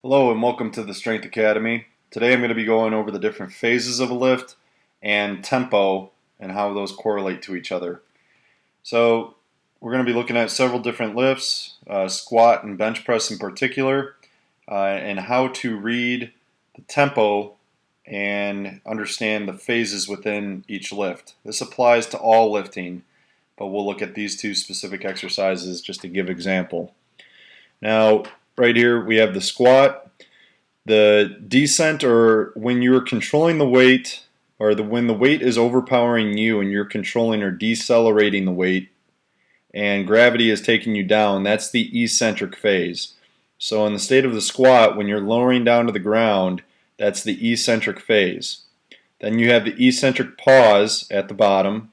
Hello and welcome to the Strength Academy. Today I'm going to be going over the different phases of a lift and tempo and how those correlate to each other. So we're going to be looking at several different lifts, squat and bench press in particular, and how to read the tempo and understand the phases within each lift. This applies to all lifting, but we'll look at these two specific exercises just to give example. Now, right here we have the squat. The descent, or when you're controlling the weight, or when the weight is overpowering you and you're controlling or decelerating the weight and gravity is taking you down, that's the eccentric phase. So in the state of the squat, when you're lowering down to the ground, that's the eccentric phase. Then you have the eccentric pause at the bottom,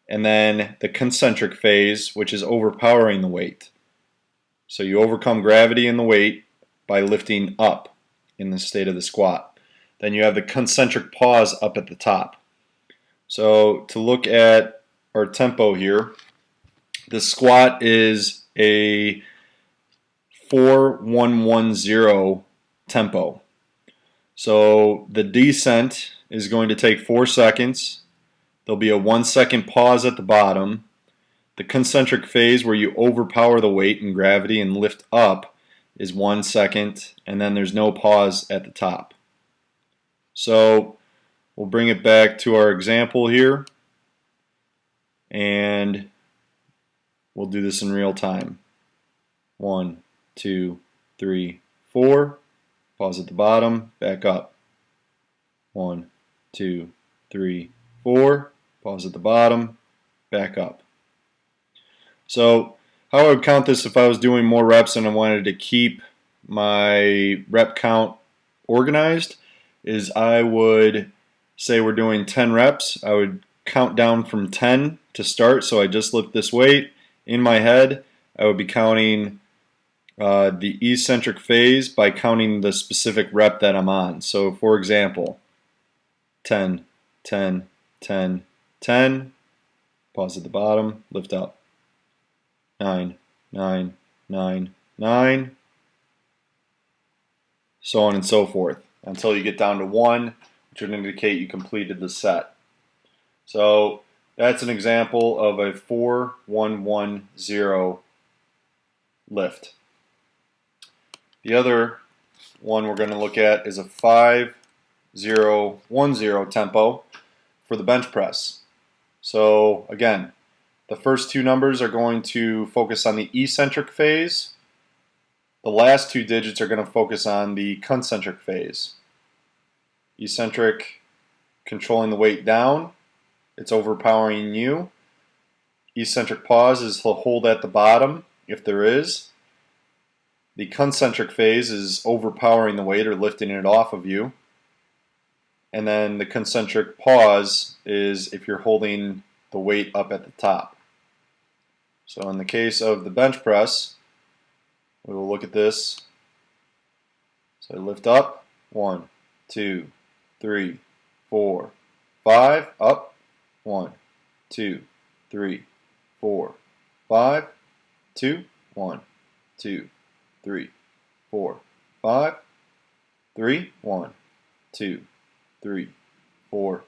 and then the concentric phase, which is overpowering the weight. So you overcome gravity and the weight by lifting up in the state of the squat. Then you have the concentric pause up at the top. So to look at our tempo here, the squat is a 4-1-1-0 tempo. So the descent is going to take 4 seconds. There'll be a 1-second pause at the bottom. The concentric phase, where you overpower the weight and gravity and lift up, is 1 second, and then there's no pause at the top. So we'll bring it back to our example here, and we'll do this in real time. 1, 2, 3, 4. Pause at the bottom, back up. 1, 2, 3, 4. Pause at the bottom, back up. So how I would count this if I was doing more reps and I wanted to keep my rep count organized is I would say we're doing 10 reps. I would count down from 10 to start, so I just lift this weight. In my head, I would be counting the eccentric phase by counting the specific rep that I'm on. So for example, 10, 10, 10, 10, pause at the bottom, lift up. 9, 9, 9, 9, so on and so forth, until you get down to 1, which would indicate you completed the set. So that's an example of a 4-1-1-0 lift. The other one we're going to look at is a 5-0-1-0 tempo for the bench press. So again, the first two numbers are going to focus on the eccentric phase. The last two digits are going to focus on the concentric phase. Eccentric, controlling the weight down. It's overpowering you. Eccentric pause is the hold at the bottom, if there is. The concentric phase is overpowering the weight or lifting it off of you. And then the concentric pause is if you're holding the weight up at the top. So in the case of the bench press, we will look at this. So I lift up, 1, 2, 3, 4, 5, up, 1, 2, 3, 4, 5, 2, 1, 2, 3, 4, 5, 3, 1, 2, 3, 4,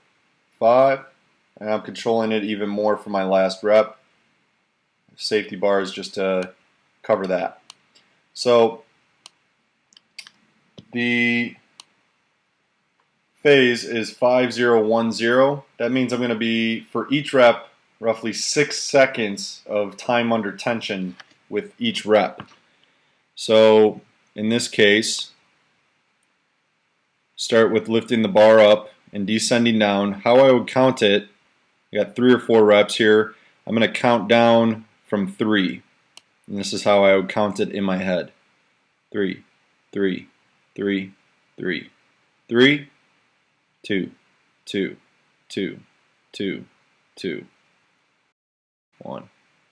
5, and I'm controlling it even more for my last rep. Safety bars just to cover that. So the phase is 5-0-1-0. That means I'm going to be, for each rep, roughly 6 seconds of time under tension with each rep. So in this case, start with lifting the bar up and descending down. How I would count it, I got 3 or 4 reps here. I'm going to count down from 3, and this is how I would count it in my head. 3, 3, 3, 3, 3, 2, 2, 2, 2, 2, 1,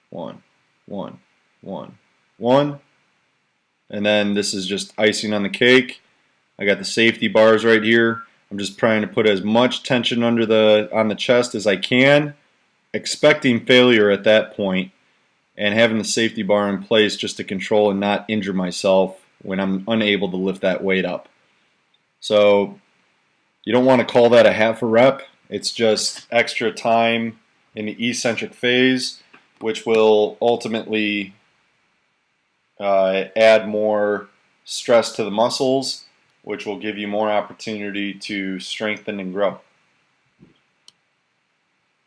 1, 1, 1, 1, and then this is just icing on the cake. I got the safety bars right here. I'm just trying to put as much tension on the chest as I can, expecting failure at that point, and having the safety bar in place just to control and not injure myself when I'm unable to lift that weight up. So you don't want to call that a half a rep. It's just extra time in the eccentric phase, which will ultimately add more stress to the muscles, which will give you more opportunity to strengthen and grow.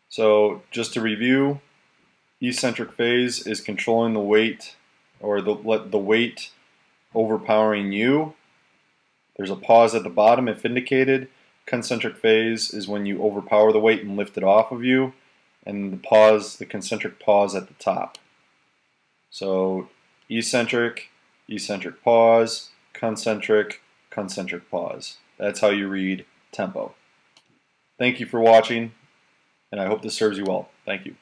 So just to review, eccentric phase is controlling the weight, or the weight overpowering you. There's a pause at the bottom if indicated. Concentric phase is when you overpower the weight and lift it off of you, and the concentric pause at the top. So eccentric, eccentric pause, concentric, concentric pause. That's how you read tempo. Thank you for watching, and I hope this serves you well. Thank you.